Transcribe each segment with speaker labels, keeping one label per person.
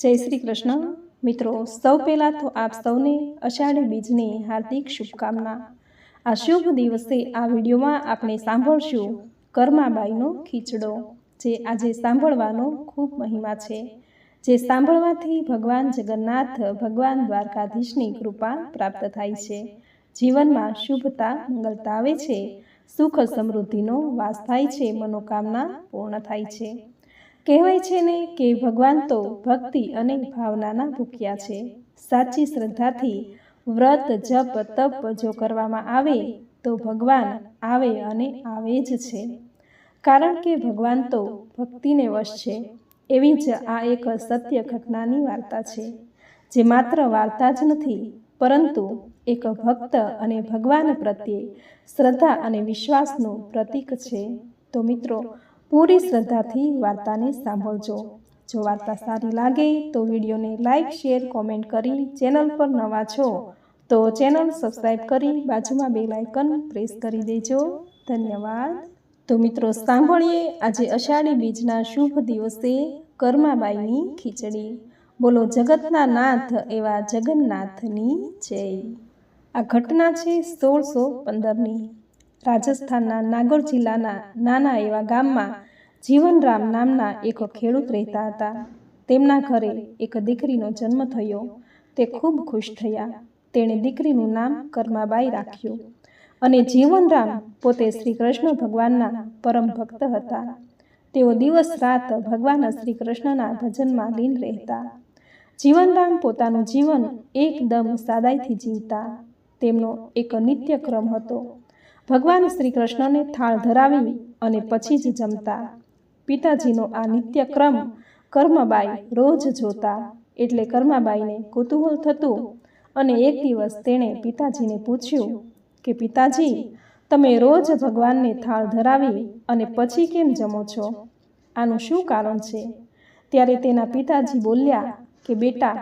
Speaker 1: જય શ્રી કૃષ્ણ મિત્રો, સૌ પહેલાં તો આપ સૌને અષાઢી બીજની હાર્દિક શુભકામના। આ શુભ દિવસે આ વિડીયોમાં આપણે સાંભળશું કર્માબાઈનો ખીચડો, જે આજે સાંભળવાનો ખૂબ મહિમા છે, જે સાંભળવાથી ભગવાન જગન્નાથ, ભગવાન દ્વારકાધીશની કૃપા પ્રાપ્ત થાય છે, જીવનમાં શુભતા મંગલતા આવે છે, સુખ સમૃદ્ધિનો વાસ થાય છે, મનોકામના પૂર્ણ થાય છે। કહેવાય છે ને કે ભગવાન તો ભક્તિ અને ભાવનાના ભૂખ્યા છે। સાચી શ્રદ્ધાથી વ્રત જપ તપ જો કરવામાં આવે તો ભગવાન આવે અને આવે જ છે, કારણ કે ભગવાન તો ભક્તિને વશ છે। એવી જ આ એક સત્ય ઘટનાની વાર્તા છે, જે માત્ર વાર્તા જ નથી, પરંતુ એક ભક્ત અને ભગવાન પ્રત્યે શ્રદ્ધા અને વિશ્વાસનું પ્રતીક છે। તો મિત્રો, પૂરી શ્રદ્ધાથી વાર્તાને સાંભળજો। જો વાર્તા સારી લાગે તો વિડીયોને લાઈક, શેર, કોમેન્ટ કરી, ચેનલ પર નવા છો તો ચેનલ સબસ્ક્રાઈબ કરી બાજુમાં બેલ આઇકન પ્રેસ કરી દેજો। ધન્યવાદ। તો મિત્રો, સાંભળીએ આજે અષાઢી બીજના શુભ દિવસે કર્માબાઈની ખીચડી। બોલો જગતના નાથ એવા જગન્નાથની જય। આ ઘટના છે 1615ની। રાજસ્થાનના નાગોર જિલ્લાના નાના એવા ગામમાં જીવનરામ નામના એક ખેડૂત રહેતા હતા। તેમના ઘરે એક દીકરીનો જન્મ થયો। તે ખૂબ ખુશ થયા। તેણે દીકરીનું નામ કર્માબાઈ રાખ્યું અને જીવનરામ પોતે શ્રી કૃષ્ણ ભગવાનના પરમ ભક્ત હતા। તેઓ દિવસ રાત ભગવાન શ્રી કૃષ્ણના ભજનમાં લીન રહેતા। જીવનરામ પોતાનું જીવન એકદમ સાદાઈથી જીવતા। તેમનો એક નિત્ય ક્રમ હતો। ભગવાન શ્રી કૃષ્ણને થાળ ધરાવી અને પછી જ જમતા। પિતાજીનો આ નિત્ય ક્રમ કર્માબાઈ રોજ જોતા, એટલે કર્માબાઈને કુતૂહલ થતું અને એક દિવસ તેણે પિતાજીને પૂછ્યું કે પિતાજી, તમે રોજ ભગવાનને થાળ ધરાવી અને પછી કેમ જમો છો? આનું શું કારણ છે? ત્યારે તેના પિતાજી બોલ્યા કે બેટા,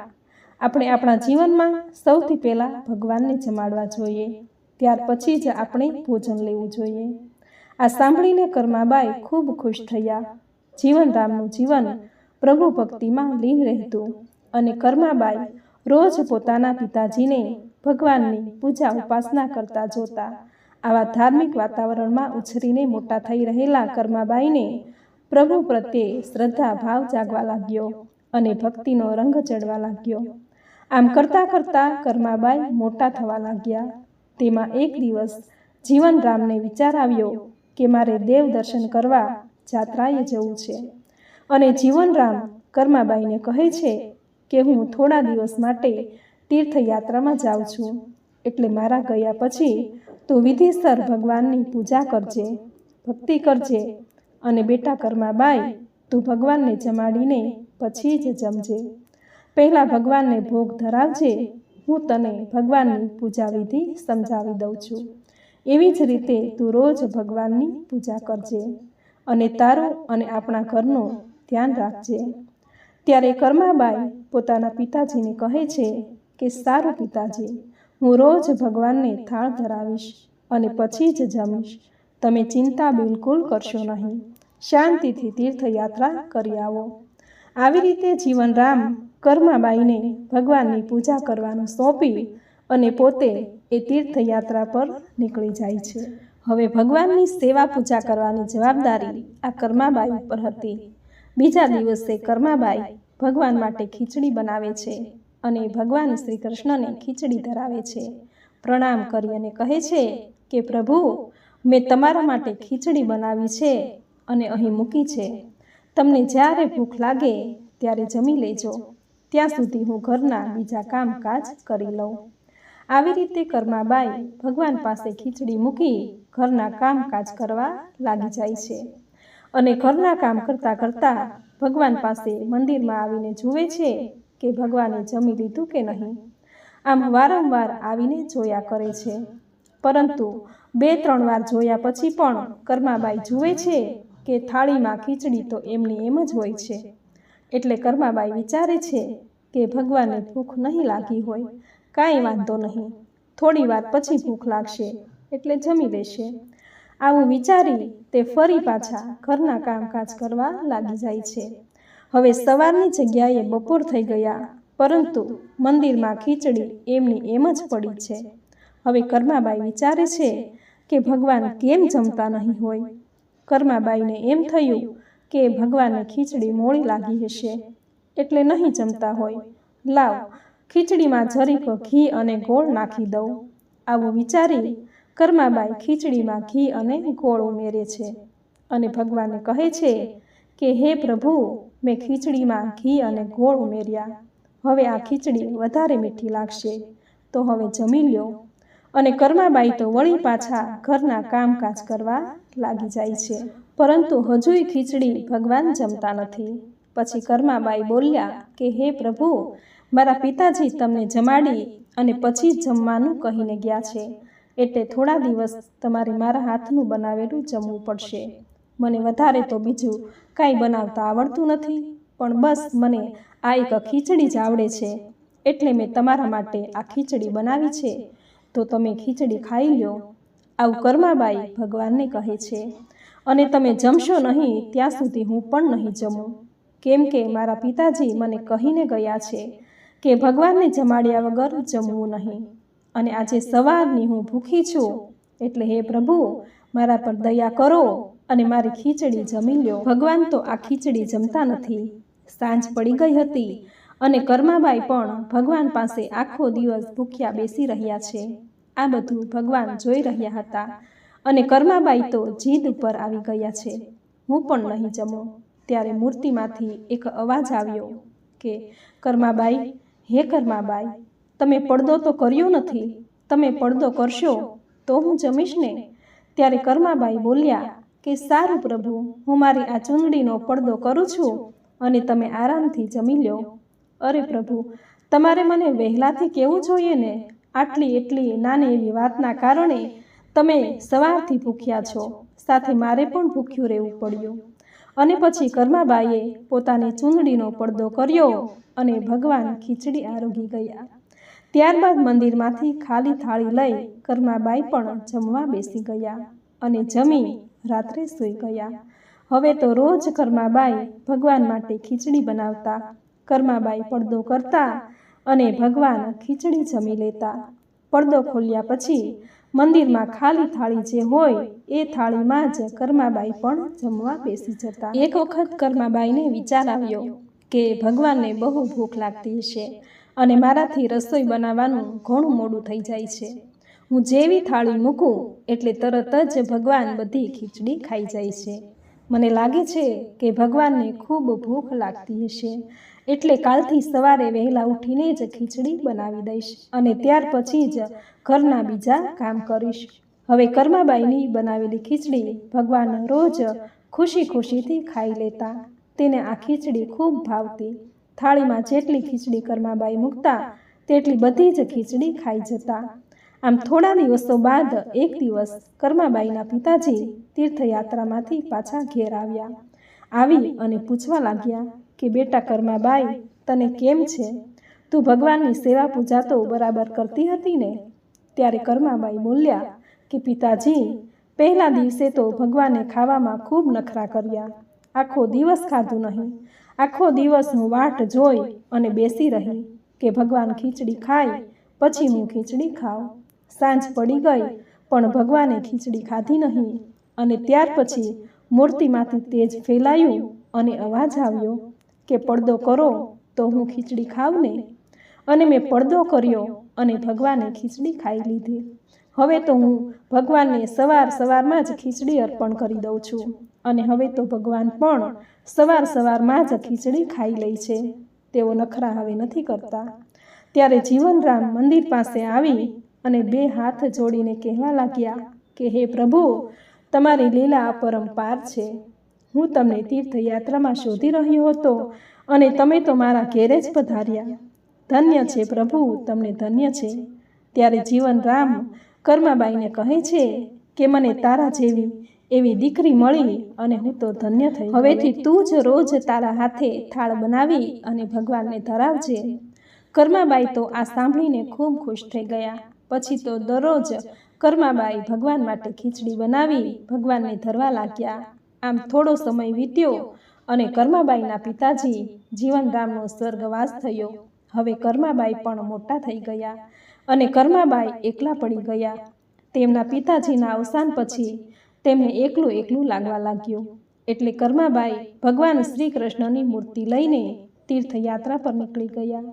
Speaker 1: આપણે આપણા જીવનમાં સૌથી પહેલાં ભગવાનને જમાડવા જોઈએ, ત્યાર પછી જ આપણે ભોજન લેવું જોઈએ। આ સાંભળીને કર્માબાઈ ખૂબ ખુશ થયા। જીવનરામનું જીવન પ્રભુ ભક્તિમાં લીન રહેતું અને કર્માબાઈ રોજ પોતાના પિતાજીને ભગવાનની પૂજા ઉપાસના કરતા જોતા। આવા ધાર્મિક વાતાવરણમાં ઉછરીને મોટા થઈ રહેલા કર્માબાઈને પ્રભુ પ્રત્યે શ્રદ્ધા ભાવ જાગવા લાગ્યો અને ભક્તિનો રંગ ચડવા લાગ્યો। આમ કરતાં કરતાં કર્માબાઈ મોટા થવા લાગ્યા। તેમાં એક દિવસ જીવનરામને વિચાર આવ્યો કે મારે દેવ દર્શન કરવા જાત્રાએ જવું છે, અને જીવનરામ કર્માબાઈને કહે છે કે હું થોડા દિવસ માટે તીર્થયાત્રામાં જાઉં છું, એટલે મારા ગયા પછી તું વિધિસર ભગવાનની પૂજા કરજે, ભક્તિ કરજે, અને બેટા કર્માબાઈ, તું ભગવાનને જમાડીને પછી જ જમજે। પહેલાં ભગવાનને ભોગ ધરાવજે, હું તને ભગવાનની પૂજા વિધિ સમજાવી દઉં છું। એવી જ રીતે તું રોજ ભગવાનની પૂજા કરજે અને તારું અને આપણા ઘરનું ધ્યાન રાખજે। ત્યારે કર્માબાઈ પોતાના પિતાજીને કહે છે કે સારું પિતાજી, હું રોજ ભગવાનને થાળ ધરાવીશ અને પછી જ જમીશ। તમે ચિંતા બિલકુલ કરશો નહીં, શાંતિથી તીર્થયાત્રા કરી આવો। આવી રીતે જીવનરામ કર્માબાઈને ભગવાનની પૂજા કરવાનું સોંપી અને પોતે એ તીર્થયાત્રા પર નીકળી જાય છે। હવે ભગવાનની સેવા પૂજા કરવાની જવાબદારી આ કર્માબાઈ ઉપર હતી। બીજા દિવસે કર્માબાઈ ભગવાન માટે ખીચડી બનાવે છે અને ભગવાન શ્રી કૃષ્ણને ખીચડી ધરાવે છે। પ્રણામ કરી અને કહે છે કે પ્રભુ, મેં તમારા માટે ખીચડી બનાવી છે અને અહીં મૂકી છે। તમને જ્યારે ભૂખ લાગે ત્યારે જમી લેજો, ત્યાં સુધી હું ઘરના બીજા કામકાજ કરી લઉં। આવી રીતે કર્માબાઈ ભગવાન પાસે ખીચડી મૂકી ઘરના કામકાજ કરવા લાગી જાય છે અને ઘરના કામ કરતાં કરતાં ભગવાન પાસે મંદિરમાં આવીને જુએ છે કે ભગવાને જમી લીધું કે નહીં। આમ વારંવાર આવીને જોયા કરે છે, પરંતુ 2-3 વાર જોયા પછી પણ કર્માબાઈ જુએ છે કે થાળીમાં ખીચડી તો એમની એમ જ હોય છે। એટલે કર્માબાઈ વિચારે છે કે ભગવાનને ભૂખ નહીં લાગી હોય, કાંઈ વાંધો નહીં, થોડી વાર પછી ભૂખ લાગશે એટલે જમી લેશે। આવું વિચારી તે ફરી પાછા ઘરના કામકાજ કરવા લાગી જાય છે। હવે સવારની જગ્યાએ બપોર થઈ ગયા, પરંતુ મંદિરમાં ખીચડી એમની એમ જ પડી છે. હવે કર્માબાઈ વિચારે છે કે ભગવાન કેમ જમતા નહીં હોય. કર્માબાઈને એમ થયું કે ભગવાનને ખીચડી મોળી લાગી હશે, એટલે નહીં જમતા હોય. લાવ, ખીચડીમાં જરીક ઘી અને ગોળ નાખી દઉં. આવું વિચારી કર્માબાઈ ખીચડીમાં ઘી અને ગોળ ઉમેરે છે અને ભગવાનને કહે છે કે હે પ્રભુ, મેં ખીચડીમાં ઘી અને ગોળ ઉમેર્યા. હવે આ ખીચડી વધારે મીઠી લાગશે, તો હવે જમી લ્યો. અને કર્માબાઈ તો વળી પાછા ઘરના કામકાજ કરવા લાગી જાય છે. પરંતુ હજુય ખીચડી ભગવાન જમતા નથી. પછી કર્માબાઈ બોલ્યા કે હે પ્રભુ, મારા પિતાજી તમને જમાડી અને પછી જ જમવાનું કહીને ગયા છે, એટલે થોડા દિવસ તમારે મારા હાથનું બનાવેલું જમવું પડશે. મને વધારે તો બીજું કાંઈ બનાવતા આવડતું નથી, પણ બસ મને આ એક ખીચડી જ આવડે છે, એટલે મેં તમારા માટે આ ખીચડી બનાવી છે, તો તમે ખીચડી ખાઈ લ્યો. આવું કર્માબાઈ ભગવાનને કહે છે. અને તમે જમશો નહીં ત્યાં સુધી હું પણ નહીં જમું, કેમ કે મારા પિતાજી મને કહીને ગયા છે કે ભગવાનને જમાડ્યા વગર જમવું નહીં. અને આજે સવારની હું ભૂખી છું, એટલે હે પ્રભુ, મારા પર દયા કરો અને મારી ખીચડી જમી લ્યો. ભગવાન તો આ ખીચડી જમતા નથી. સાંજ પડી ગઈ હતી અને કર્માબાઈ પણ ભગવાન પાસે આખો દિવસ ભૂખ્યા બેસી રહ્યા છે. આ બધું ભગવાન જોઈ રહ્યા હતા અને કર્માબાઈ તો જીદ ઉપર આવી ગયા છે, હું પણ નહીં જમું. ત્યારે મૂર્તિમાંથી એક અવાજ આવ્યો કે કર્માબાઈ, હે કર્માબાઈ, તમે પડદો તો કર્યો નથી, તમે પડદો કરશો તો હું જમીશ ને. ત્યારે કર્માબાઈ બોલ્યા કે સારું પ્રભુ, હું મારી આ ચૂંદડીનો પડદો કરું છું અને તમે આરામથી જમી લો. અરે પ્રભુ, તમારે મને વહેલાથી કહેવું જોઈએ ને. આટલી એટલી નાની એવી વાતના કારણે તમે સવારથી ભૂખ્યા છો, સાથે મારે પણ ભૂખ્યું રહેવું પડ્યું. અને પછી કર્માબાઈએ પોતાની ચૂંદડીનો પડદો કર્યો અને ભગવાન ખીચડી આરોગી ગયા. ત્યારબાદ મંદિરમાંથી ખાલી થાળી લઈ કર્માબાઈ પણ જમવા બેસી ગયા અને જમી રાત્રે સૂઈ ગયા. હવે તો રોજ કર્માબાઈ ભગવાન માટે ખીચડી બનાવતા, કર્માબાઈ પડદો કરતા અને ભગવાન ખીચડી જમી લેતા. પડદો ખોલ્યા પછી મંદિરમાં ખાલી થાળી જે હોય એ થાળીમાં જ કર્માબાઈ પણ જમવા બેસી જતા. એક વખત કર્માબાઈને વિચાર આવ્યો કે ભગવાનને બહુ ભૂખ લાગતી હશે અને મારાથી રસોઈ બનાવવાનું ઘણું મોડું થઈ જાય છે. હું જેવી થાળી મૂકું એટલે તરત જ ભગવાન બધી ખીચડી ખાઈ જાય છે. મને લાગે છે કે ભગવાનને ખૂબ ભૂખ લાગતી હશે, એટલે કાલથી સવારે વહેલા ઉઠીને જ ખીચડી બનાવી દઈશ અને ત્યાર પછી જ ઘરના બીજા કામ કરીશ. હવે કર્માબાઈની બનાવેલી ખીચડી ભગવાન રોજ ખુશી ખુશીથી ખાઈ લેતા. તેને આ ખીચડી ખૂબ ભાવતી. થાળીમાં જેટલી ખીચડી કર્માબાઈ મૂકતા તેટલી બધી જ ખીચડી ખાઈ જતા. આમ થોડા દિવસો બાદ એક દિવસ કર્માબાઈના પિતાજી તીર્થયાત્રામાંથી પાછા ઘેર આવ્યા. આવી અને પૂછવા લાગ્યા કે બેટા કર્માબાઈ, તને કેમ છે? તું ભગવાનની સેવા પૂજા તો બરાબર કરતી હતી ને? ત્યારે કર્માબાઈ બોલ્યા કે પિતાજી, પહેલા દિવસે તો ભગવાને ખાવામાં ખૂબ નખરા કર્યા. આખો દિવસ ખાધું નહીં. આખો દિવસ હું વાટ જોઈ અને બેસી રહી કે ભગવાન ખીચડી ખાય પછી હું ખીચડી ખાઉં. સાંજ પડી ગઈ પણ ભગવાને ખીચડી ખાધી નહીં. અને ત્યાર પછી મૂર્તિમાંથી તેજ ફેલાયું અને અવાજ આવ્યો કે પડદો કરો તો હું ખીચડી ખાઉં ને. અને મેં પડદો કર્યો અને ભગવાને ખીચડી ખાઈ લીધી. હવે તો હું ભગવાનને સવારમાં જ ખીચડી અર્પણ કરી દઉં છું અને હવે તો ભગવાન પણ સવારમાં જ ખીચડી ખાઈ લે છે. તેઓ નખરા હવે નથી કરતા. ત્યારે જીવનરામ મંદિર પાસે આવી અને બે હાથ જોડીને કહેવા લાગ્યા કે હે પ્રભુ, તમારી લીલા અપરંપાર છે. હું તમને તીર્થયાત્રામાં શોધી રહ્યો હતો અને તમે તો મારા ઘેરે જ પધાર્યા. ધન્ય છે પ્રભુ, તમને ધન્ય છે. ત્યારે જીવનરામ કર્માબાઈને કહે છે કે મને તારા જેવી એવી દીકરી મળી અને હું તો ધન્ય થઈ. હવેથી તું જ રોજ તારા હાથે થાળ બનાવી અને ભગવાનને ધરાવજે. કર્માબાઈ તો આ સાંભળીને ખૂબ ખુશ થઈ ગયા. પછી તો દરરોજ કર્માબાઈ ભગવાન માટે ખીચડી બનાવી ભગવાનને ધરવા લાગ્યા. આમ થોડો સમય વીત્યો અને કર્માબાઈના પિતાજી જીવનરામનો સ્વર્ગવાસ થયો. હવે કર્માબાઈ પણ મોટા થઈ ગયા અને કર્માબાઈ એકલા પડી ગયા. તેમના પિતાજીના અવસાન પછી તેમને એકલું એકલું લાગવા લાગ્યું. એટલે કર્માબાઈ ભગવાન શ્રી કૃષ્ણની મૂર્તિ લઈને તીર્થયાત્રા પર નીકળી ગયા.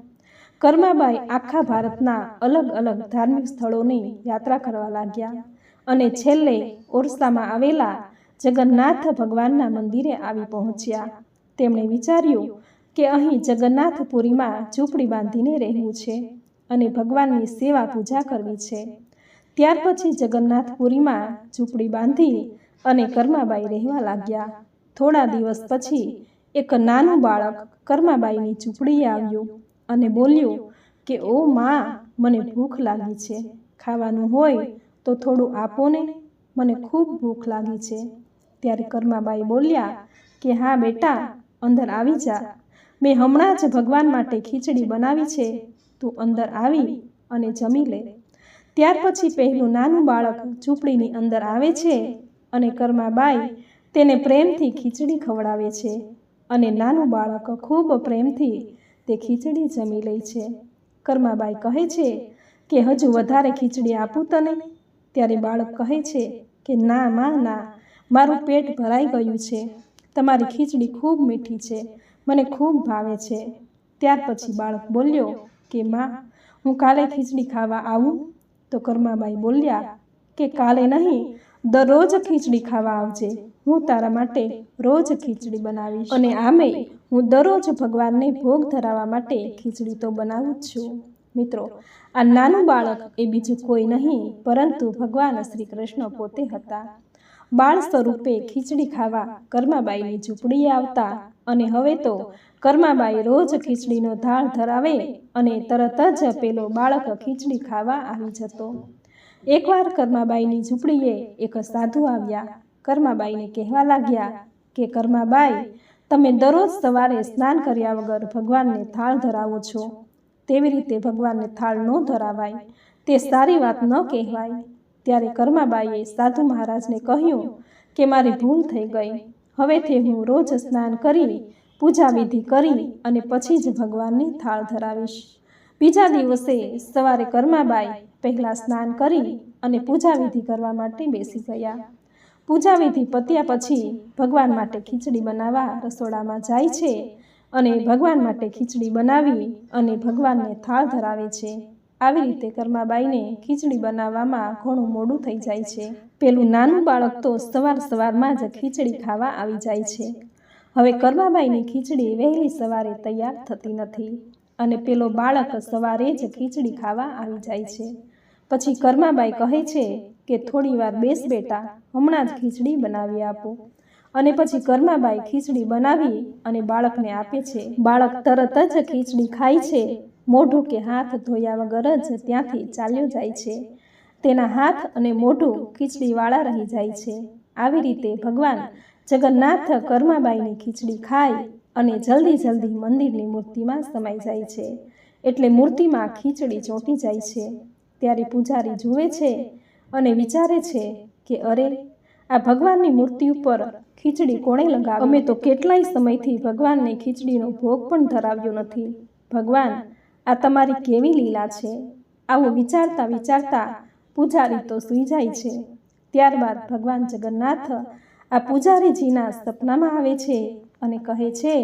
Speaker 1: કર્માબાઈ આખા ભારતના અલગ અલગ ધાર્મિક સ્થળોની યાત્રા કરવા લાગ્યા અને છેલ્લે ઓરસામાં આવેલા જગન્નાથ ભગવાનના મંદિરે આવી પહોંચ્યા. તેમણે વિચાર્યું કે અહીં જગન્નાથપુરીમાં ઝૂંપડી બાંધીને રહેવું છે અને ભગવાનની સેવા પૂજા કરવી છે. ત્યાર પછી જગન્નાથપુરીમાં ઝૂંપડી બાંધી અને કર્માબાઈ રહેવા લાગ્યા. થોડા દિવસ પછી એક નાનું બાળક કર્માબાઈની ઝૂંપડીએ આવ્યું અને બોલ્યું કે ઓ માં, મને ભૂખ લાગી છે, ખાવાનું હોય તો થોડું આપો ને, મને ખૂબ ભૂખ લાગી છે. ત્યારે કર્માબાઈ બોલ્યા કે હા બેટા, અંદર આવી જા, મેં હમણાં જ ભગવાન માટે ખીચડી બનાવી છે, તું અંદર આવી અને જમી લે. ત્યાર પછી પહેલું નાનું બાળક ઝૂંપડીની અંદર આવે છે અને કર્માબાઈ તેને પ્રેમથી ખીચડી ખવડાવે છે અને નાનું બાળક ખૂબ પ્રેમથી તે ખીચડી જમી લે છે. કર્માબાઈ કહે છે કે હજુ વધારે ખીચડી આપું તને? ત્યારે બાળક કહે છે કે ના માં, ના, મારું પેટ ભરાઈ ગયું છે, તમારી ખીચડી ખૂબ મીઠી છે, મને ખૂબ ભાવે છે. ત્યાર પછી બાળક બોલ્યો કે માં, હું કાલે ખીચડી ખાવા આવું? તો કર્માબાઈ બોલ્યા કે કાલે નહીં, દરરોજ ખીચડી ખાવા આવજે, હું તારા માટે રોજ ખીચડી બનાવીશ અને આમે હું દરરોજ ભગવાનને ભોગ ધરાવવા માટે ખીચડી તો બનાવું જ છું. મિત્રો, આ નાનું બાળક એ બીજું કોઈ નહીં પરંતુ ભગવાન શ્રી કૃષ્ણ પોતે હતા. બાળ સ્વરૂપે ખીચડી ખાવા કર્માબાઈની ઝૂંપડીએ આવતા અને હવે તો કર્માબાઈ રોજ ખીચડીનો થાળ ધરાવે અને તરત જ પેલો બાળક ખીચડી ખાવા આવી જતો. એકવાર કર્માબાઈની ઝૂંપડીએ એક સાધુ આવ્યા. કર્માબાઈને કહેવા લાગ્યા કે કર્માબાઈ, તમે દરરોજ સવારે સ્નાન કર્યા વગર ભગવાનને થાળ ધરાવો છો, તેવી રીતે ભગવાનને થાળ ન ધરાવાય, તે સારી વાત ન કહેવાય. ત્યારે કર્માબાઈએ સાધુ મહારાજને કહ્યું કે મારી ભૂલ થઈ ગઈ, હવેથી હું રોજ સ્નાન કરી પૂજા વિધિ કરી અને પછી જ ભગવાનને થાળ ધરાવીશ. બીજા દિવસે સવારે કર્માબાઈ પહેલાં સ્નાન કરી અને પૂજા વિધિ કરવા માટે બેસી ગયા. પૂજા વિધિ પત્યા પછી ભગવાન માટે ખીચડી બનાવવા રસોડામાં જાય છે અને ભગવાન માટે ખીચડી બનાવી અને ભગવાનને થાળ ધરાવે છે. આવી રીતે કર્માબાઈને ખીચડી બનાવવામાં ઘણું મોડું થઈ જાય છે. પેલું નાનું બાળક તો સવારમાં જ ખીચડી ખાવા આવી જાય છે. હવે કર્માબાઈની ખીચડી વહેલી સવારે તૈયાર થતી નથી અને પેલો બાળક સવારે જ ખીચડી ખાવા આવી જાય છે. પછી કર્માબાઈ કહે છે કે થોડી વાર બેસ બેટા, હમણાં જ ખીચડી બનાવી આપો. અને પછી કર્માબાઈ ખીચડી બનાવી અને બાળકને આપે છે. બાળક તરત જ ખીચડી ખાય છે, મોઢું કે હાથ ધોયા વગર જ ત્યાંથી ચાલ્યો જાય છે. તેના હાથ અને મોઢું ખીચડીવાળા રહી જાય છે. આવી રીતે ભગવાન જગન્નાથ કર્માબાઈની ખીચડી ખાય અને જલ્દી મંદિરની મૂર્તિમાં સમાઈ જાય છે. એટલે મૂર્તિમાં ખીચડી ચોંટી જાય છે. ત્યારે પૂજારી જુએ છે અને વિચારે છે કે અરે, આ ભગવાનની મૂર્તિ ઉપર ખીચડી કોણે લગાવી? અમે તો કેટલાય સમયથી ભગવાનને ખીચડીનો ભોગ પણ ધરાવ્યો નથી. ભગવાન, આ તમારી કેવી લીલા છે? આવું વિચારતા પૂજારી તો સૂઈ જાય છે. ત્યારબાદ ભગવાન જગન્નાથ આ પૂજારીજીના સપનામાં આવે છે અને કહે છે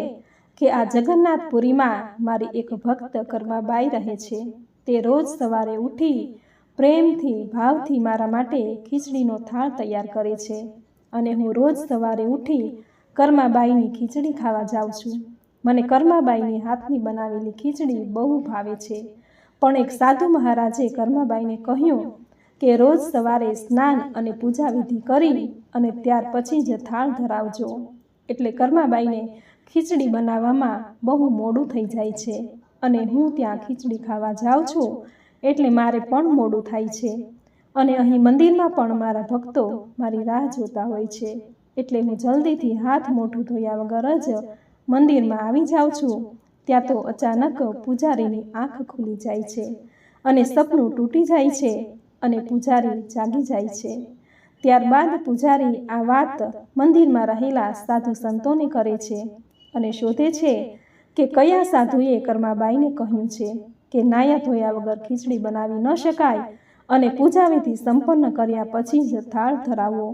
Speaker 1: કે આ જગન્નાથપુરીમાં મારી એક ભક્ત કર્માબાઈ રહે છે. તે રોજ સવારે ઉઠી પ્રેમથી ભાવથી મારા માટે ખીચડીનો થાળ તૈયાર કરે છે અને હું રોજ સવારે ઉઠી કર્માબાઈની ખીચડી ખાવા જાઉં છું. મને કર્માબાઈની હાથની બનાવેલી ખીચડી બહુ ભાવે છે. પણ એક સાધુ મહારાજે કર્માબાઈને કહ્યું કે રોજ સવારે સ્નાન અને પૂજા વિધિ કરી અને ત્યાર પછી જ થાળ ધરાવજો. એટલે કર્માબાઈને ખીચડી બનાવવામાં બહુ મોડું થઈ જાય છે અને હું ત્યાં ખીચડી ખાવા જાઉં છું એટલે મારે પણ મોડું થાય છે અને અહીં મંદિરમાં પણ મારા ભક્તો મારી રાહ જોતા હોય છે. એટલે હું જલ્દીથી હાથ મોઢું ધોયા વગર જ મંદિરમાં આવી જાઉં છું. ત્યાં તો અચાનક પૂજારીની આંખ ખુલી જાય છે અને સપનું તૂટી જાય છે અને પૂજારી જાગી જાય છે. ત્યારબાદ પૂજારી આ વાત મંદિરમાં રહેલા સાધુ સંતોને કરે છે અને શોધે છે કે કયા સાધુએ કર્માબાઈને કહ્યું છે કે નાયા ધોયા વગર ખીચડી બનાવી ન શકાય અને પૂજાવિધિ સંપન્ન કર્યા પછી જ થાળ ધરાવવો.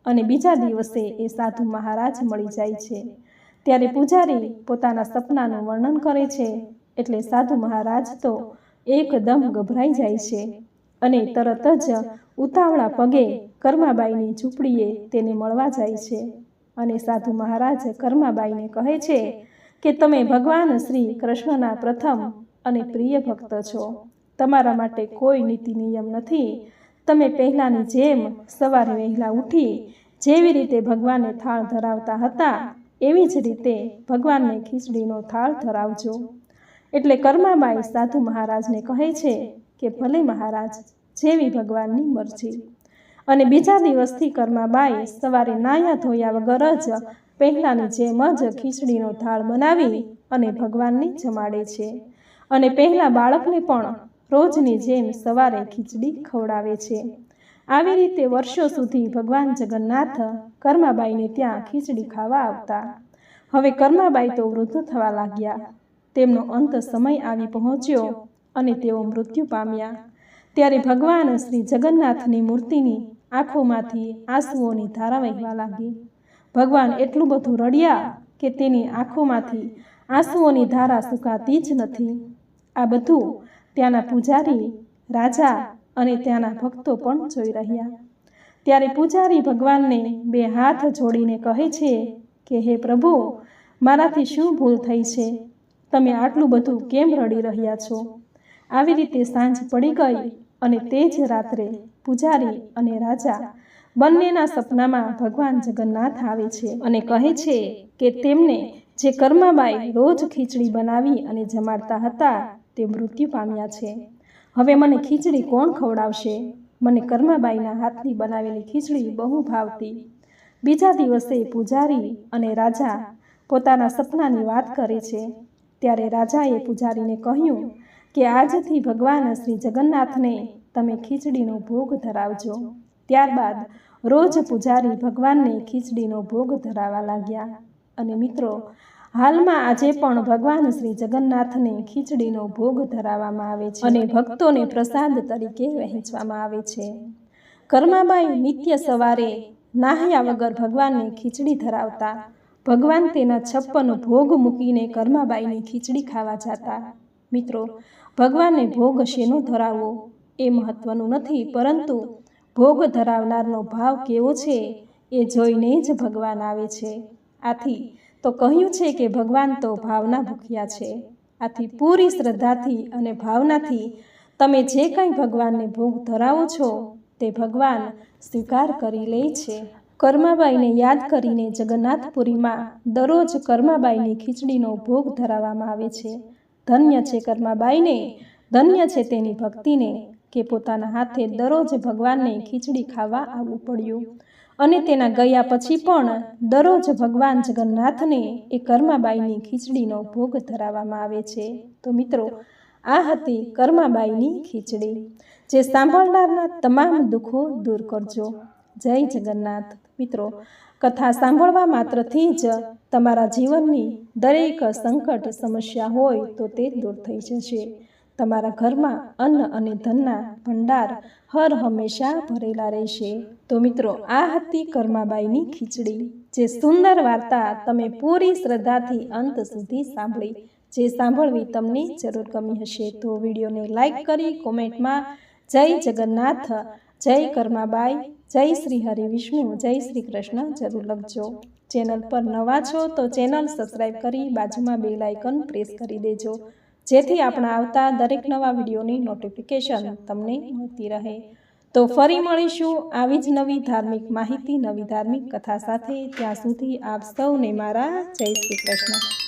Speaker 1: અને બીજા દિવસે એ સાધુ મહારાજ મળી જાય છે. ત્યારે પૂજારી પોતાના સપનાનું વર્ણન કરે છે. એટલે સાધુ મહારાજ તો એકદમ ગભરાઈ જાય છે અને તરત જ ઉતાવળા પગે કર્માબાઈની ઝૂંપડીએ તેને મળવા જાય છે. અને સાધુ મહારાજ કર્માબાઈને કહે છે કે તમે ભગવાન શ્રી કૃષ્ણના પ્રથમ અને પ્રિય ભક્ત છો. તમારા માટે કોઈ નીતિ નિયમ નથી. તમે પહેલાંની જેમ સવારે વહેલા ઉઠી જેવી રીતે ભગવાનને થાળ ધરાવતા હતા એવી જ રીતે ભગવાનને ખીચડીનો થાળ ધરાવજો. એટલે કર્માબાઈ સાધુ મહારાજને કહે છે કે ભલે મહારાજ, જેવી ભગવાનની મરજી. અને બીજા દિવસથી કર્માબાઈ સવારે નાયા ધોયા વગર જ પહેલાંની જેમ જ ખીચડીનો થાળ બનાવી અને ભગવાનને જમાડે છે. અને પહેલાં બાળકને પણ રોજની જેમ સવારે ખીચડી ખવડાવે છે. આવી રીતે વર્ષો સુધી ભગવાન જગન્નાથ કર્માબાઈને ત્યાં ખીચડી ખાવા આવતા. હવે કર્માબાઈ તો વૃદ્ધ થવા લાગ્યા. તેમનો અંત સમય આવી પહોંચ્યો અને તેઓ મૃત્યુ પામ્યા. ત્યારે ભગવાન શ્રી જગન્નાથની મૂર્તિની આંખોમાંથી આંસુઓની ધારા વહેવા લાગી. ભગવાન એટલું બધું રડ્યા કે તેની આંખોમાંથી આંસુઓની ધારા સુકાતી જ નથી. આ બધું ત્યાંના પૂજારી, રાજા અને ત્યાંના ભક્તો પણ જોઈ રહ્યા. ત્યારે પૂજારી ભગવાનને બે હાથ જોડીને કહે છે કે હે પ્રભુ, મારાથી શું ભૂલ થઈ છે? તમે આટલું બધું કેમ રડી રહ્યા છો? આવી રીતે સાંજ પડી ગઈ અને તે જ રાત્રે પૂજારી અને રાજા બંનેના સપનામાં ભગવાન જગન્નાથ આવે છે અને કહે છે કે તેમને જે કર્માબાઈ રોજ ખીચડી બનાવી અને જમાડતા હતા તે મૃત્યુ પામ્યા છે. હવે મને ખીચડી કોણ ખવડાવશે? મને કર્માબાઈના હાથની બનાવેલી ખીચડી બહુ ભાવતી. બીજા દિવસે પૂજારી અને રાજા પોતાના સપનાની વાત કરે છે. ત્યારે રાજાએ પૂજારીને કહ્યું કે આજથી ભગવાન શ્રી જગન્નાથને તમે ખીચડીનો ભોગ ધરાવજો. ત્યારબાદ રોજ પૂજારી ભગવાનને ખીચડીનો ભોગ ધરાવવા લાગ્યા. અને મિત્રો, હાલમાં આજે પણ ભગવાન શ્રી જગન્નાથને ખીચડીનો ભોગ ધરાવવામાં આવે છે અને ભક્તોને પ્રસાદ તરીકે વહેંચવામાં આવે છે. કર્માબાઈ નિત્ય સવારે નાહ્યા વગર ભગવાનને ખીચડી ધરાવતા. ભગવાન તેના 56 ભોગ મૂકીને કર્માબાઈની ખીચડી ખાવા જતા. મિત્રો, ભગવાનને ભોગ શેનો ધરાવવો એ મહત્વનું નથી, પરંતુ ભોગ ધરાવનારનો ભાવ કેવો છે એ જોઈને જ ભગવાન આવે છે. આથી તો કહ્યું છે કે ભગવાન તો ભાવના ભૂખ્યા છે. આથી પૂરી શ્રદ્ધાથી અને ભાવનાથી તમે જે કંઈ ભગવાનને ભોગ ધરાવો છો તે ભગવાન સ્વીકાર કરી લે છે. કર્માબાઈને યાદ કરીને જગન્નાથપુરીમાં દરરોજ કર્માબાઈની ખીચડીનો ભોગ ધરાવવામાં આવે છે. ધન્ય છે કર્માબાઈને, ધન્ય છે તેની ભક્તિને કે પોતાના હાથે દરરોજ ભગવાનને ખીચડી ખાવા આવવું પડ્યું. અને તેના ગયા પછી પણ દરરોજ ભગવાન જગન્નાથને એ કર્માબાઈની ખીચડીનો ભોગ ધરાવવામાં આવે છે. તો મિત્રો, આ હતી કર્માબાઈની ખીચડી, જે સાંભળનારના તમામ દુઃખો દૂર કરજો. જય જગન્નાથ. મિત્રો, કથા સાંભળવા માત્રથી જ તમારા જીવનની દરેક સંકટ સમસ્યા હોય તો તે દૂર થઈ જશે. તમારા ઘરમાં અન્ન અને ધનના ભંડાર હર હંમેશા ભરેલા રહેશે. તો મિત્રો, આ હતી કર્માબાઈની ખીચડી, જે સુંદર વાર્તા તમે પૂરી શ્રદ્ધાથી અંત સુધી સાંભળી. જે સાંભળવી તમને જરૂર ગમી હશે તો વિડીયોને લાઈક કરી કોમેન્ટમાં જય જગન્નાથ, જય કર્માબાઈ, જય શ્રી હરિ વિષ્ણુ, જય શ્રી કૃષ્ણ જરૂર લખજો. ચેનલ પર નવા છો તો ચેનલ સબસ્ક્રાઈબ કરી બાજુમાં બેલ આઇકન પ્રેસ કરી દેજો, જેથી આપણા આવતા દરેક નવા વિડીયોની નોટિફિકેશન તમને મળતી રહે. તો ફરી મળીશું આવી જ નવી ધાર્મિક માહિતી, નવી ધાર્મિક કથા સાથે. ત્યાં સુધી આપ સૌને મારા જય શ્રી કૃષ્ણ.